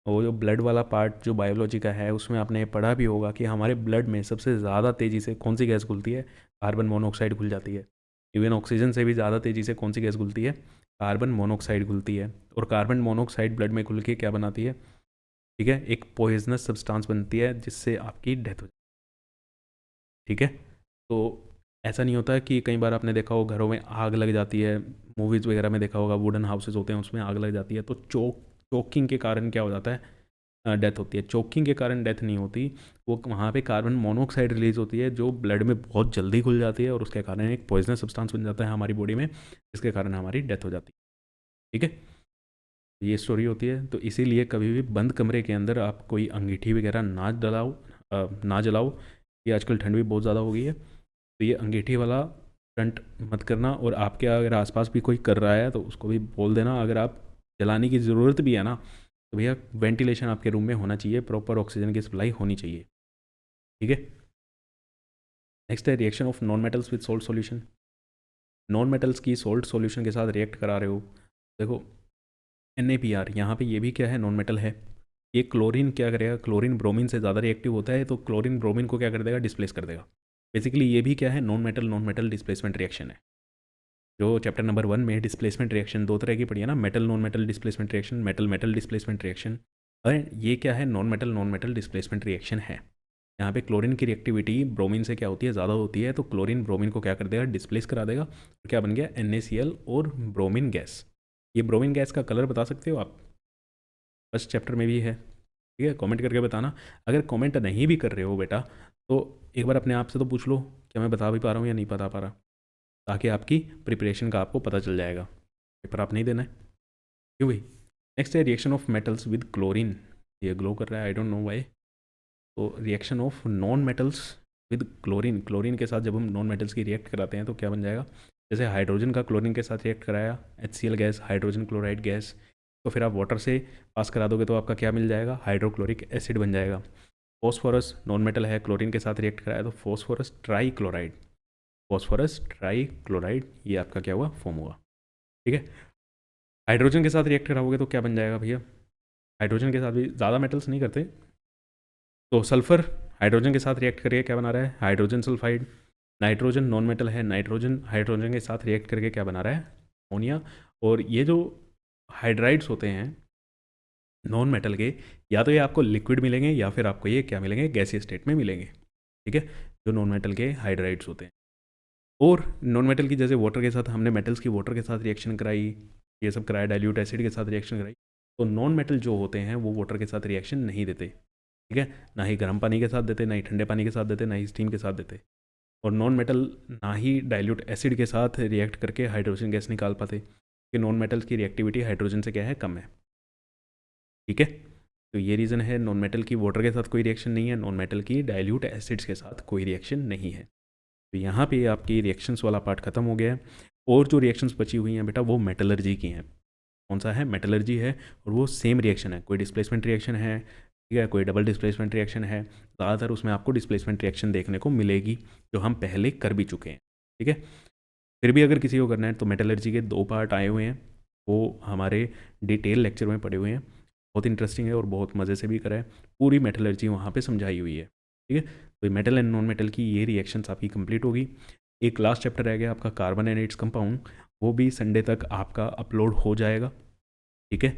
वो जो ब्लड वाला पार्ट जो बायोलॉजी का है उसमें आपने पढ़ा भी होगा कि हमारे ब्लड में सबसे ज़्यादा तेज़ी से कौन सी गैस घुलती है, कार्बन मोनोऑक्साइड घुल जाती है। इवन ऑक्सीजन से भी ज़्यादा तेज़ी से कौन सी गैस घुलती है, कार्बन मोनोऑक्साइड घुलती है। और कार्बन मोनोऑक्साइड ब्लड में घुल के क्या बनाती है, ठीक है, एक पॉइजनस सब्सटेंस बनती है जिससे आपकी डेथ हो जाती है। ठीक है, तो ऐसा नहीं होता कि कई बार आपने देखा हो घरों में आग लग जाती है, मूवीज़ वगैरह में देखा होगा, वुडन हाउसेज होते हैं उसमें आग लग जाती है, तो चोकिंग के कारण क्या हो जाता है, डेथ होती है। चोकिंग के कारण डेथ नहीं होती, वो वहाँ पे कार्बन मोनोऑक्साइड रिलीज होती है जो ब्लड में बहुत जल्दी घुल जाती है और उसके कारण एक पॉइजनस सब्सटेंस बन जाता है हमारी बॉडी में, जिसके कारण हमारी डेथ हो जाती है। ठीक है, ये स्टोरी होती है। तो इसीलिए कभी भी बंद कमरे के अंदर आप कोई अंगीठी वगैरह ना जलाओ। ये आजकल ठंड भी बहुत ज़्यादा हो गई है, तो ये अंगीठी वाला स्टंट मत करना। और आपके अगर आसपास भी कोई कर रहा है तो उसको भी बोल देना, अगर आप जलाने की ज़रूरत भी है ना, तो भैया वेंटिलेशन आपके रूम में होना चाहिए, प्रॉपर ऑक्सीजन की सप्लाई होनी चाहिए। ठीक है, नेक्स्ट है reaction of non metals with salt solution. Non metals की सोल्ट सॉल्यूशन के साथ रिएक्ट करा रहे हो, देखो NaPr, यहाँ पे ये भी क्या है, नॉन मेटल है। ये क्लोरीन क्या करेगा, क्लोरीन ब्रोमीन से ज़्यादा रिएक्टिव होता है, तो क्लोरीन ब्रोमीन को क्या कर देगा, डिस्प्लेस कर देगा। बेसिकली ये भी क्या है, नॉन मेटल डिस्प्लेसमेंट रिएक्शन है। जो चैप्टर नंबर 1 में डिस्प्लेसमेंट रिएक्शन दो तरह की पड़ी है ना, metal non metal displacement reaction, metal metal displacement reaction. और ये क्या है, नॉन मेटल डिस्प्लेसमेंट रिएक्शन है। यहाँ पे क्लोरीन की रिएक्टिविटी ब्रोमीन से क्या होती है, ज़्यादा होती है, तो क्लोरीन ब्रोमीन को क्या कर देगा, डिस्प्लेस करा देगा। तो क्या बन गया, NaCl और ब्रोमीन गैस। ये ब्रोमीन गैस का कलर बता सकते हो आप, फर्स्ट चैप्टर में भी है। ठीक है, कमेंट करके बताना। अगर कमेंट नहीं भी कर रहे हो बेटा, तो एक बार अपने आप से तो पूछ लो क्या मैं बता भी पा रहा हूँ या नहीं बता पा रहा, ताकि आपकी प्रिपरेशन का आपको पता चल जाएगा। पेपर आप नहीं देना है, क्यों भाई। नेक्स्ट है reaction of metals with chlorine. ये ग्लो कर रहा है, आई डोंट नो वाई। तो reaction of non metals with chlorine, chlorine के साथ जब हम नॉन मेटल्स की रिएक्ट कराते हैं तो क्या बन जाएगा, जैसे हाइड्रोजन का क्लोरीन के साथ रिएक्ट कराया, HCl gas, hydrogen chloride gas, तो फिर आप वाटर से पास करा दोगे तो आपका क्या मिल जाएगा, हाइड्रोक्लोरिक एसिड बन जाएगा। फॉस्फोरस नॉन मेटल है, क्लोरीन के साथ रिएक्ट कराया तो phosphorus try chloride, phosphorus try chloride, ये आपका क्या हुआ, फॉर्म हुआ। ठीक है, हाइड्रोजन के साथ रिएक्ट कराओगे तो क्या बन जाएगा भैया, हाइड्रोजन के साथ भी ज़्यादा मेटल्स नहीं करते, तो सल्फर हाइड्रोजन के साथ रिएक्ट करके क्या बना रहा है, hydrogen sulphide. Nitrogen non metal है, नाइट्रोजन हाइड्रोजन के साथ रिएक्ट करके क्या बना रहा है, अमोनिया। और ये जो हाइड्राइड्स होते हैं नॉन मेटल के, या तो ये आपको लिक्विड मिलेंगे या फिर आपको ये क्या मिलेंगे, गैसीय स्टेट में मिलेंगे। ठीक है, जो नॉन मेटल के हाइड्राइड्स होते हैं। और नॉन मेटल की जैसे वाटर के साथ हमने मेटल्स की वाटर के साथ रिएक्शन कराई, ये सब कराया, डाइल्यूट एसिड के साथ रिएक्शन कराई, तो नॉन मेटल जो होते हैं वो वाटर के साथ रिएक्शन नहीं देते। ठीक है, ना ही गर्म पानी के साथ देते, ना ही ठंडे पानी के साथ देते, ना ही स्टीम के साथ देते। और नॉन मेटल ना ही डाइल्यूट एसिड के साथ रिएक्ट करके हाइड्रोजन गैस निकाल पाते, कि नॉन मेटल्स की रिएक्टिविटी हाइड्रोजन से क्या है, कम है। ठीक है, तो ये रीज़न है, नॉन मेटल की वाटर के साथ कोई रिएक्शन नहीं है, नॉन मेटल की डाइल्यूट एसिड्स के साथ कोई रिएक्शन नहीं है। तो यहाँ पे आपकी रिएक्शंस वाला पार्ट खत्म हो गया है। और जो रिएक्शंस बची हुई हैं बेटा वो मेटलर्जी की हैं। कौन सा है, मेटलर्जी है, और वो सेम रिएक्शन है, कोई डिस्प्लेसमेंट रिएक्शन है, ठीक है, कोई डबल डिस्प्लेसमेंट रिएक्शन है। ज़्यादातर उसमें आपको डिस्प्लेसमेंट रिएक्शन देखने को मिलेगी, जो हम पहले कर भी चुके हैं। ठीक है, फिर भी अगर किसी को करना है तो मेटलर्जी के 2 पार्ट आए हुए हैं, वो हमारे डिटेल लेक्चर में पड़े हुए हैं, बहुत इंटरेस्टिंग है और बहुत मज़े से भी करा है, पूरी मेटलर्जी वहाँ पे समझाई हुई है। ठीक है, तो मेटल एंड नॉन मेटल की ये रिएक्शंस आपकी कंप्लीट होगी। एक लास्ट चैप्टर रह गया आपका, कार्बन एंड इट्स कंपाउंड, वो भी संडे तक आपका अपलोड हो जाएगा। ठीक है,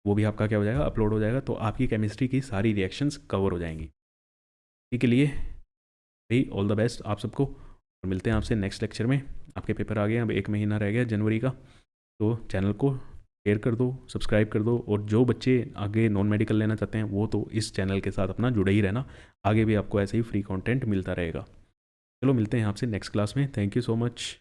वो भी आपका क्या हो जाएगा, अपलोड हो जाएगा, तो आपकी केमिस्ट्री की सारी रिएक्शंस कवर हो जाएंगी। ठीक के लिए भाई ऑल द बेस्ट आप सबको, और मिलते हैं आपसे नेक्स्ट लेक्चर में। आपके पेपर आ गए, अब 1 महीना रह गया जनवरी का, तो चैनल को शेयर कर दो, सब्सक्राइब कर दो, और जो बच्चे आगे नॉन मेडिकल लेना चाहते हैं वो तो इस चैनल के साथ अपना जुड़े ही रहना, आगे भी आपको ऐसे ही फ्री कंटेंट मिलता रहेगा। चलो मिलते हैं आपसे नेक्स्ट क्लास में, थैंक यू सो मच।